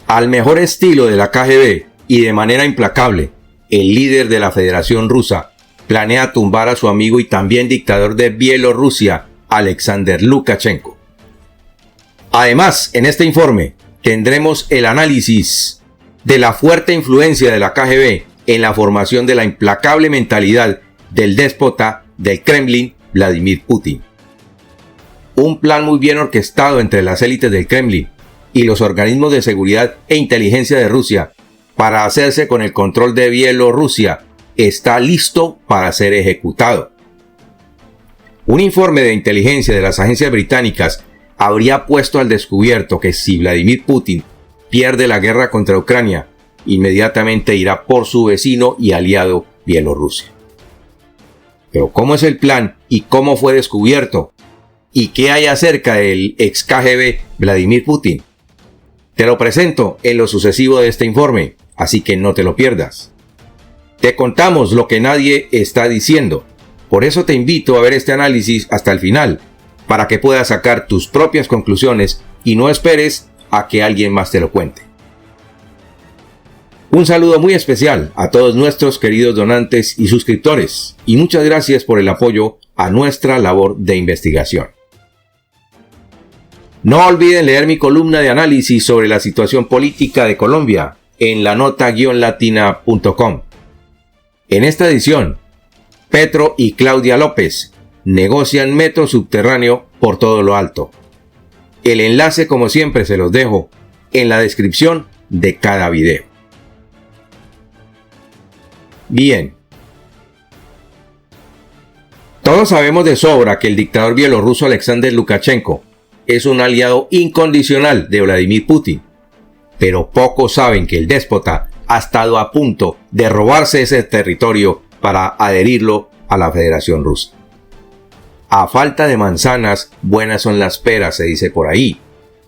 Al mejor estilo de la KGB y de manera implacable, el líder de la Federación Rusa planea tumbar a su amigo y también dictador de Bielorrusia, Alexander Lukashenko. Además, en este informe tendremos el análisis de la fuerte influencia de la KGB en la formación de la implacable mentalidad del déspota del Kremlin, Vladimir Putin. Un plan muy bien orquestado entre las élites del Kremlin y los organismos de seguridad e inteligencia de Rusia para hacerse con el control de Bielorrusia está listo para ser ejecutado. Un informe de inteligencia de las agencias británicas habría puesto al descubierto que si Vladimir Putin pierde la guerra contra Ucrania, inmediatamente irá por su vecino y aliado Bielorrusia. Pero ¿cómo es el plan y cómo fue descubierto? ¿Y qué hay acerca del ex KGB Vladimir Putin? Te lo presento en lo sucesivo de este informe, así que no te lo pierdas. Te contamos lo que nadie está diciendo, por eso te invito a ver este análisis hasta el final, para que puedas sacar tus propias conclusiones y no esperes a que alguien más te lo cuente. Un saludo muy especial a todos nuestros queridos donantes y suscriptores, y muchas gracias por el apoyo a nuestra labor de investigación. No olviden leer mi columna de análisis sobre la situación política de Colombia en lanota-latina.com. En esta edición, Petro y Claudia López negocian metro subterráneo por todo lo alto. El enlace, como siempre, se los dejo en la descripción de cada video. Bien. Todos sabemos de sobra que el dictador bielorruso Alexander Lukashenko es un aliado incondicional de Vladimir Putin, pero pocos saben que el déspota ha estado a punto de robarse ese territorio para adherirlo a la Federación Rusa. A falta de manzanas, buenas son las peras, se dice por ahí,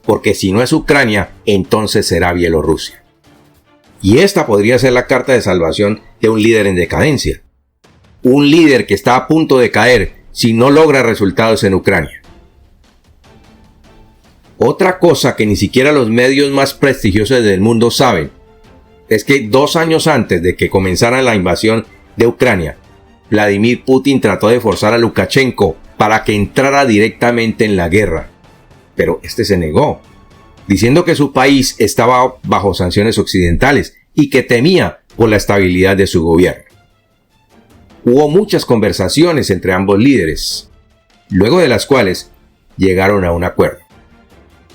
porque si no es Ucrania, entonces será Bielorrusia. Y esta podría ser la carta de salvación de un líder en decadencia. Un líder que está a punto de caer si no logra resultados en Ucrania. Otra cosa que ni siquiera los medios más prestigiosos del mundo saben es que 2 años antes de que comenzara la invasión de Ucrania, Vladimir Putin trató de forzar a Lukashenko para que entrara directamente en la guerra. Pero este se negó, diciendo que su país estaba bajo sanciones occidentales y que temía por la estabilidad de su gobierno. Hubo muchas conversaciones entre ambos líderes, luego de las cuales llegaron a un acuerdo.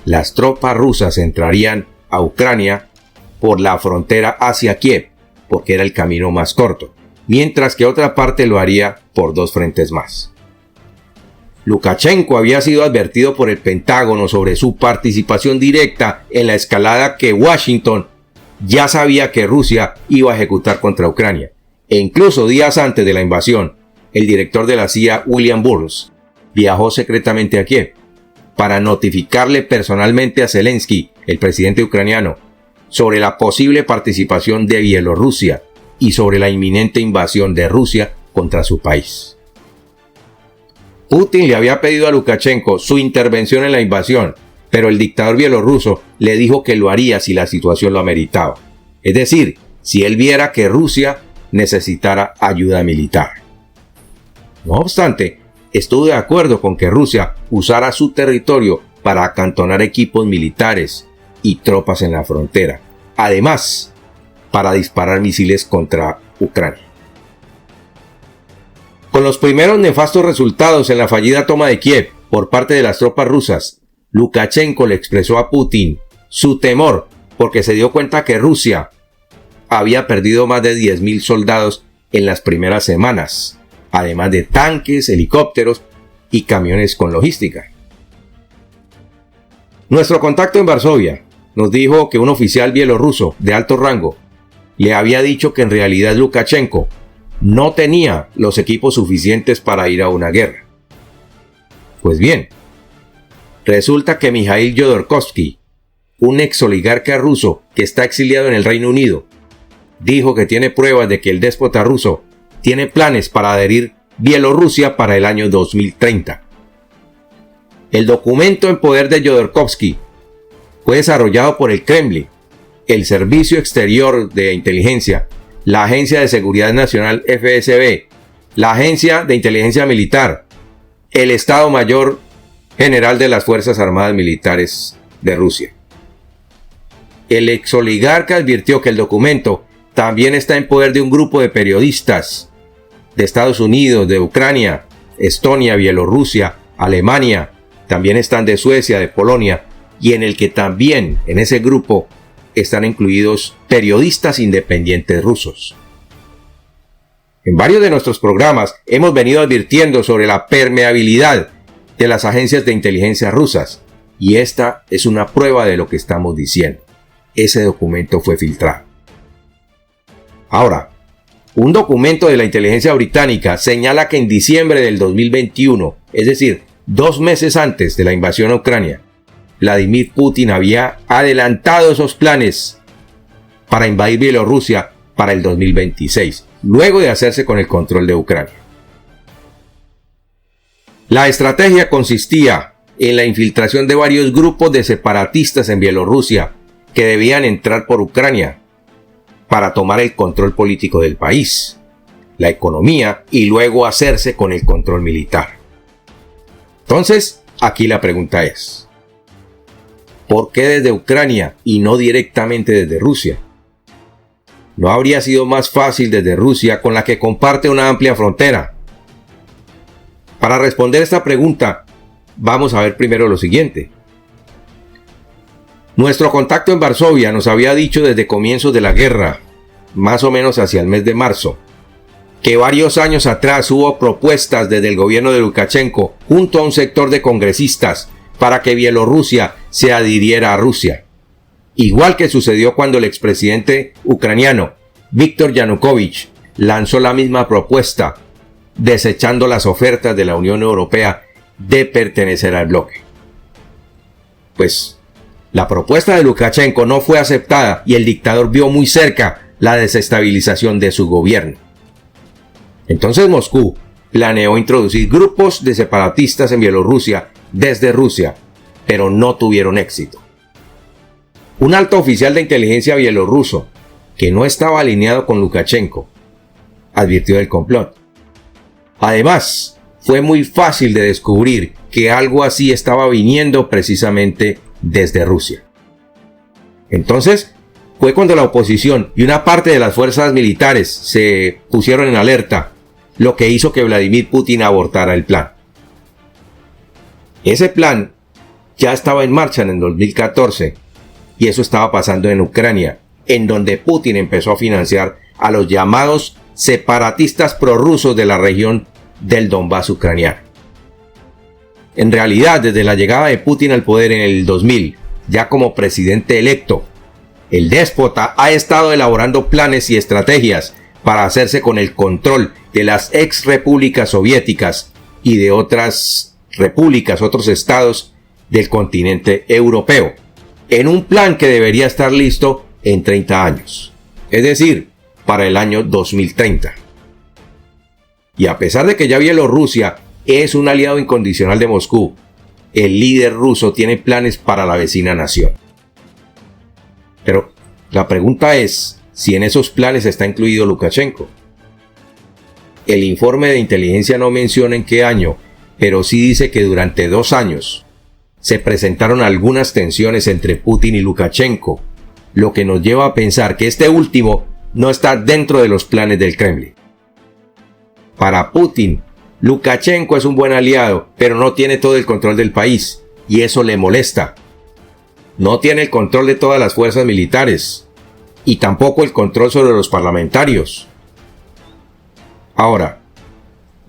Las tropas rusas entrarían a Ucrania por la frontera hacia Kiev, porque era el camino más corto, mientras que otra parte lo haría por 2 frentes más. Lukashenko había sido advertido por el Pentágono sobre su participación directa en la escalada que Washington ya sabía que Rusia iba a ejecutar contra Ucrania, e incluso días antes de la invasión, el director de la CIA, William Burns, viajó secretamente a Kiev para notificarle personalmente a Zelensky, el presidente ucraniano, sobre la posible participación de Bielorrusia y sobre la inminente invasión de Rusia contra su país. Putin le había pedido a Lukashenko su intervención en la invasión, pero el dictador bielorruso le dijo que lo haría si la situación lo ameritaba. Es decir, si él viera que Rusia necesitara ayuda militar. No obstante, estuvo de acuerdo con que Rusia usara su territorio para acantonar equipos militares y tropas en la frontera. Además, para disparar misiles contra Ucrania. Con los primeros nefastos resultados en la fallida toma de Kiev por parte de las tropas rusas, Lukashenko le expresó a Putin su temor porque se dio cuenta que Rusia había perdido más de 10.000 soldados en las primeras semanas, además de tanques, helicópteros y camiones con logística. Nuestro contacto en Varsovia nos dijo que un oficial bielorruso de alto rango le había dicho que en realidad Lukashenko no tenía los equipos suficientes para ir a una guerra. Pues bien, resulta que Mikhail Jodorkovsky, un ex oligarca ruso que está exiliado en el Reino Unido, dijo que tiene pruebas de que el déspota ruso tiene planes para adherir Bielorrusia para el año 2030. El documento en poder de Jodorkovsky fue desarrollado por el Kremlin el Servicio Exterior de Inteligencia, la Agencia de Seguridad Nacional FSB, la Agencia de Inteligencia Militar, el Estado Mayor General de las Fuerzas Armadas Militares de Rusia. El exoligarca advirtió que el documento también está en poder de un grupo de periodistas de Estados Unidos, de Ucrania, Estonia, Bielorrusia, Alemania, también están de Suecia, de Polonia, y en el que también en ese grupo están incluidos periodistas independientes rusos. En varios de nuestros programas hemos venido advirtiendo sobre la permeabilidad de las agencias de inteligencia rusas, y esta es una prueba de lo que estamos diciendo. Ese documento fue filtrado. Ahora, un documento de la inteligencia británica señala que en diciembre del 2021, es decir, 2 meses antes de la invasión a Ucrania, Vladimir Putin había adelantado esos planes para invadir Bielorrusia para el 2026, luego de hacerse con el control de Ucrania. La estrategia consistía en la infiltración de varios grupos de separatistas en Bielorrusia que debían entrar por Ucrania para tomar el control político del país, la economía y luego hacerse con el control militar. Entonces, aquí la pregunta es, ¿por qué desde Ucrania y no directamente desde Rusia? ¿No habría sido más fácil desde Rusia, con la que comparte una amplia frontera? Para responder esta pregunta, vamos a ver primero lo siguiente. Nuestro contacto en Varsovia nos había dicho desde comienzos de la guerra, más o menos hacia el mes de marzo, que varios años atrás hubo propuestas desde el gobierno de Lukashenko junto a un sector de congresistas para que Bielorrusia se adhiriera a Rusia. Igual que sucedió cuando el expresidente ucraniano Viktor Yanukovych lanzó la misma propuesta, desechando las ofertas de la Unión Europea de pertenecer al bloque. Pues la propuesta de Lukashenko no fue aceptada y el dictador vio muy cerca la desestabilización de su gobierno. Entonces Moscú planeó introducir grupos de separatistas en Bielorrusia desde Rusia, pero no tuvieron éxito. Un alto oficial de inteligencia bielorruso, que no estaba alineado con Lukashenko, advirtió del complot. Además, fue muy fácil de descubrir que algo así estaba viniendo precisamente desde Rusia. Entonces, fue cuando la oposición y una parte de las fuerzas militares se pusieron en alerta, lo que hizo que Vladimir Putin abortara el plan. Ese plan ya estaba en marcha en el 2014, y eso estaba pasando en Ucrania, en donde Putin empezó a financiar a los llamados separatistas prorrusos de la región del Donbass ucraniano. En realidad, desde la llegada de Putin al poder en el 2000, ya como presidente electo, el déspota ha estado elaborando planes y estrategias para hacerse con el control de las ex repúblicas soviéticas y de otras repúblicas, otros estados del continente europeo, en un plan que debería estar listo en 30 años, es decir, para el año 2030. Y a pesar de que ya Bielorrusia es un aliado incondicional de Moscú, el líder ruso tiene planes para la vecina nación. Pero la pregunta es si en esos planes está incluido Lukashenko. El informe de inteligencia no menciona en qué año, pero sí dice que durante 2 años se presentaron algunas tensiones entre Putin y Lukashenko, lo que nos lleva a pensar que este último no está dentro de los planes del Kremlin. Para Putin, Lukashenko es un buen aliado, pero no tiene todo el control del país, y eso le molesta. No tiene el control de todas las fuerzas militares, y tampoco el control sobre los parlamentarios. Ahora,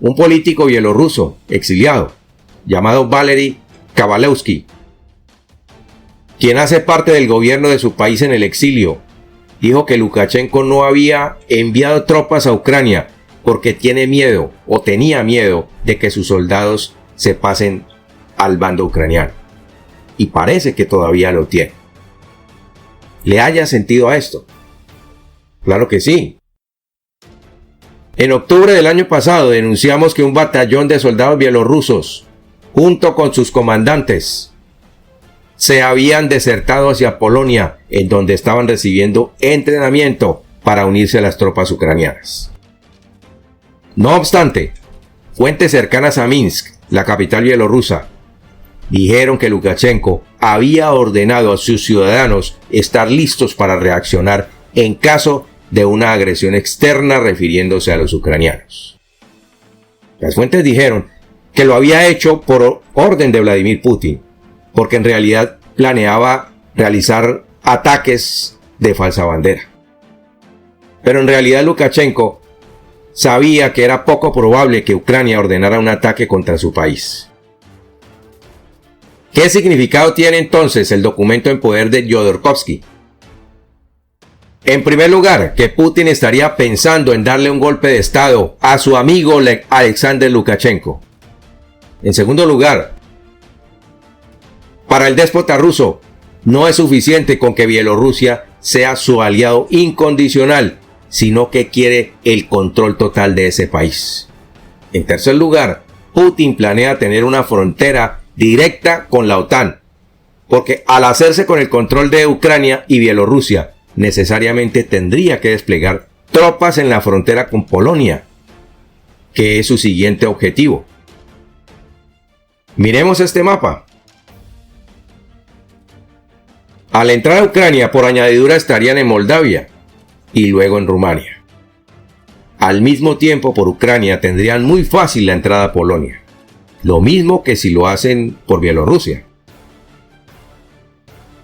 un político bielorruso exiliado, llamado Valery Kavalevsky, quien hace parte del gobierno de su país en el exilio, dijo que Lukashenko no había enviado tropas a Ucrania porque tiene miedo o tenía miedo de que sus soldados se pasen al bando ucraniano. Y parece que todavía lo tiene. ¿Le haya sentido a esto? Claro que sí. En octubre del año pasado denunciamos que un batallón de soldados bielorrusos, junto con sus comandantes, se habían desertado hacia Polonia, en donde estaban recibiendo entrenamiento para unirse a las tropas ucranianas. No obstante, fuentes cercanas a Minsk, la capital bielorrusa, dijeron que Lukashenko había ordenado a sus ciudadanos estar listos para reaccionar en caso de una agresión externa refiriéndose a los ucranianos. Las fuentes dijeron que lo había hecho por orden de Vladimir Putin, porque en realidad planeaba realizar ataques de falsa bandera. Pero en realidad Lukashenko sabía que era poco probable que Ucrania ordenara un ataque contra su país. ¿Qué significado tiene entonces el documento en poder de Jodorkovsky? En primer lugar, que Putin estaría pensando en darle un golpe de estado a su amigo Alexander Lukashenko. En segundo lugar, para el déspota ruso, no es suficiente con que Bielorrusia sea su aliado incondicional, sino que quiere el control total de ese país. En tercer lugar, Putin planea tener una frontera directa con la OTAN, porque al hacerse con el control de Ucrania y Bielorrusia, necesariamente tendría que desplegar tropas en la frontera con Polonia, que es su siguiente objetivo. Miremos este mapa. Al entrar a Ucrania, por añadidura estarían en Moldavia y luego en Rumania. Al mismo tiempo, por Ucrania tendrían muy fácil la entrada a Polonia. Lo mismo que si lo hacen por Bielorrusia.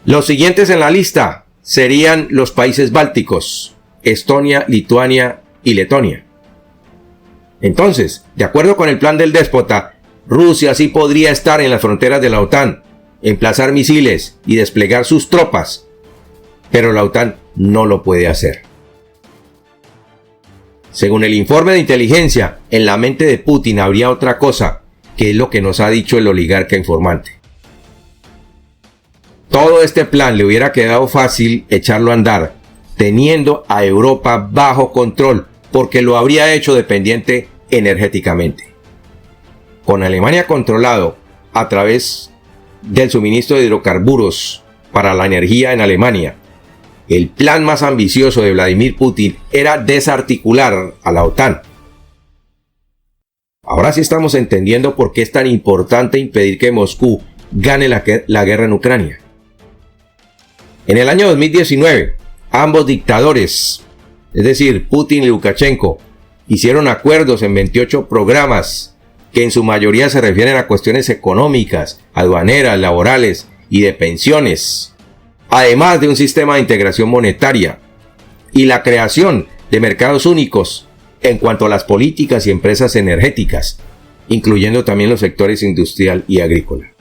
Los siguientes en la lista serían los países bálticos, Estonia, Lituania y Letonia. Entonces, de acuerdo con el plan del déspota, Rusia sí podría estar en las fronteras de la OTAN, emplazar misiles y desplegar sus tropas, pero la OTAN no lo puede hacer. Según el informe de inteligencia, en la mente de Putin habría otra cosa, que es lo que nos ha dicho el oligarca informante. Todo este plan le hubiera quedado fácil echarlo a andar, teniendo a Europa bajo control, porque lo habría hecho dependiente energéticamente. Con Alemania controlado a través del suministro de hidrocarburos para la energía en Alemania, el plan más ambicioso de Vladimir Putin era desarticular a la OTAN. Ahora sí estamos entendiendo por qué es tan importante impedir que Moscú gane la guerra en Ucrania. En el año 2019, ambos dictadores, es decir, Putin y Lukashenko, hicieron acuerdos en 28 programas que en su mayoría se refieren a cuestiones económicas, aduaneras, laborales y de pensiones, además de un sistema de integración monetaria y la creación de mercados únicos en cuanto a las políticas y empresas energéticas, incluyendo también los sectores industrial y agrícola.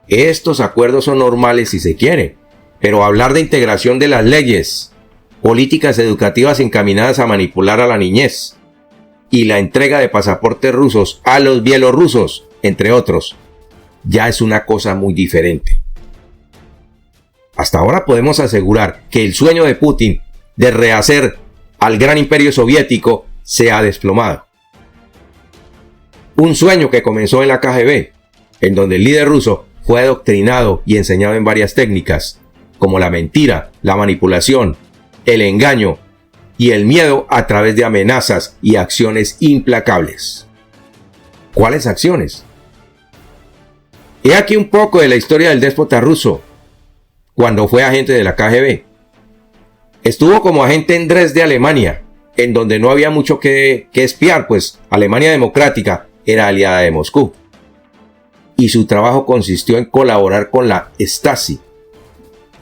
Estos acuerdos son normales si se quiere, pero hablar de integración de las leyes, políticas educativas encaminadas a manipular a la niñez y la entrega de pasaportes rusos a los bielorrusos, entre otros, ya es una cosa muy diferente. Hasta ahora podemos asegurar que el sueño de Putin de rehacer al gran imperio soviético se ha desplomado. Un sueño que comenzó en la KGB, en donde el líder ruso fue adoctrinado y enseñado en varias técnicas, como la mentira, la manipulación, el engaño y el miedo a través de amenazas y acciones implacables. ¿Cuáles acciones? He aquí un poco de la historia del déspota ruso, cuando fue agente de la KGB. Estuvo como agente en Dresde, Alemania, en donde no había mucho que espiar, pues Alemania democrática era aliada de Moscú. Y su trabajo consistió en colaborar con la Stasi,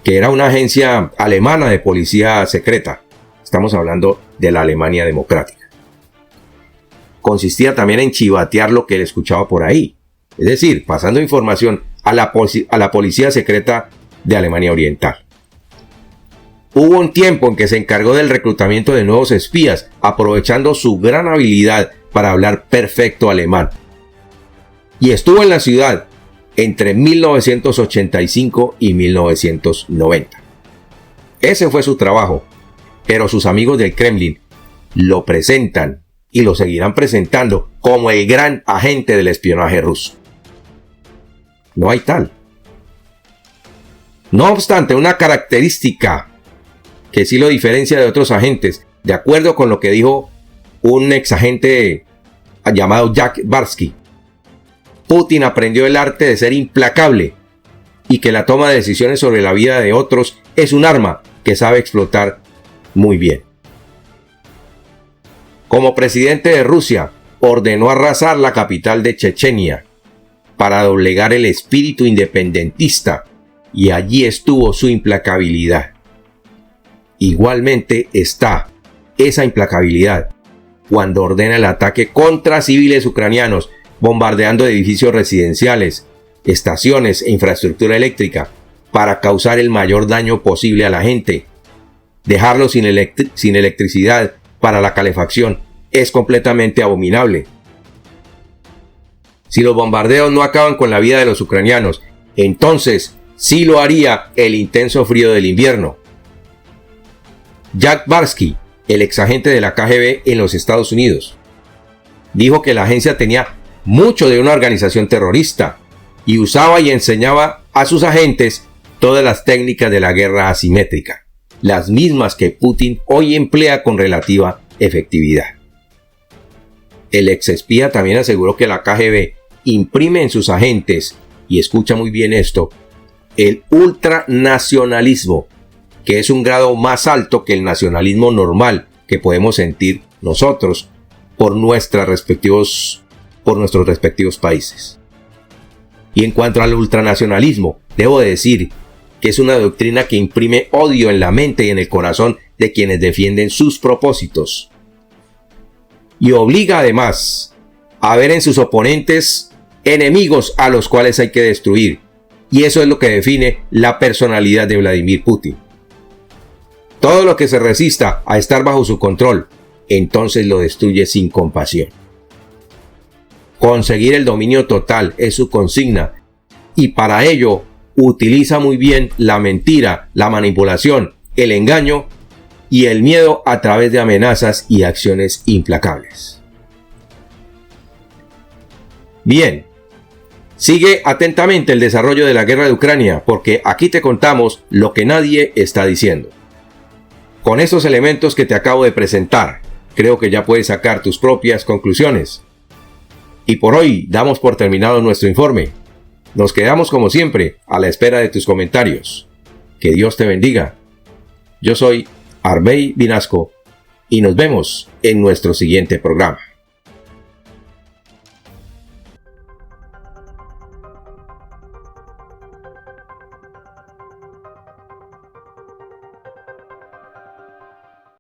que era una agencia alemana de policía secreta. Estamos hablando de la Alemania democrática. Consistía también en chivatear lo que él escuchaba por ahí, es decir, pasando información a la policía secreta de Alemania Oriental. Hubo un tiempo en que se encargó del reclutamiento de nuevos espías, aprovechando su gran habilidad para hablar perfecto alemán. Y estuvo en la ciudad entre 1985 y 1990. Ese fue su trabajo, pero sus amigos del Kremlin lo presentan y lo seguirán presentando como el gran agente del espionaje ruso. No hay tal. No obstante, una característica que sí lo diferencia de otros agentes, de acuerdo con lo que dijo un exagente llamado Jack Barsky, Putin aprendió el arte de ser implacable y que la toma de decisiones sobre la vida de otros es un arma que sabe explotar muy bien. Como presidente de Rusia, ordenó arrasar la capital de Chechenia para doblegar el espíritu independentista y allí estuvo su implacabilidad. Igualmente está esa implacabilidad cuando ordena el ataque contra civiles ucranianos, bombardeando edificios residenciales, estaciones e infraestructura eléctrica para causar el mayor daño posible a la gente. Dejarlos sin electricidad para la calefacción es completamente abominable. Si los bombardeos no acaban con la vida de los ucranianos, entonces sí lo haría el intenso frío del invierno. Jack Barsky, el exagente de la KGB en los Estados Unidos, dijo que la agencia tenía mucho de una organización terrorista y usaba y enseñaba a sus agentes todas las técnicas de la guerra asimétrica, las mismas que Putin hoy emplea con relativa efectividad. El exespía también aseguró que la KGB imprime en sus agentes, y escucha muy bien esto, el ultranacionalismo, que es un grado más alto que el nacionalismo normal que podemos sentir nosotros por nuestros respectivos países. Y en cuanto al ultranacionalismo, debo decir que es una doctrina que imprime odio en la mente y en el corazón de quienes defienden sus propósitos. Y obliga además a ver en sus oponentes enemigos a los cuales hay que destruir. Y eso es lo que define la personalidad de Vladimir Putin. Todo lo que se resista a estar bajo su control, entonces lo destruye sin compasión. Conseguir el dominio total es su consigna, y para ello utiliza muy bien la mentira, la manipulación, el engaño y el miedo a través de amenazas y acciones implacables. Bien, sigue atentamente el desarrollo de la guerra de Ucrania, porque aquí te contamos lo que nadie está diciendo. Con estos elementos que te acabo de presentar, creo que ya puedes sacar tus propias conclusiones. Y por hoy damos por terminado nuestro informe. Nos quedamos como siempre a la espera de tus comentarios. Que Dios te bendiga. Yo soy Armey Vinasco y nos vemos en nuestro siguiente programa.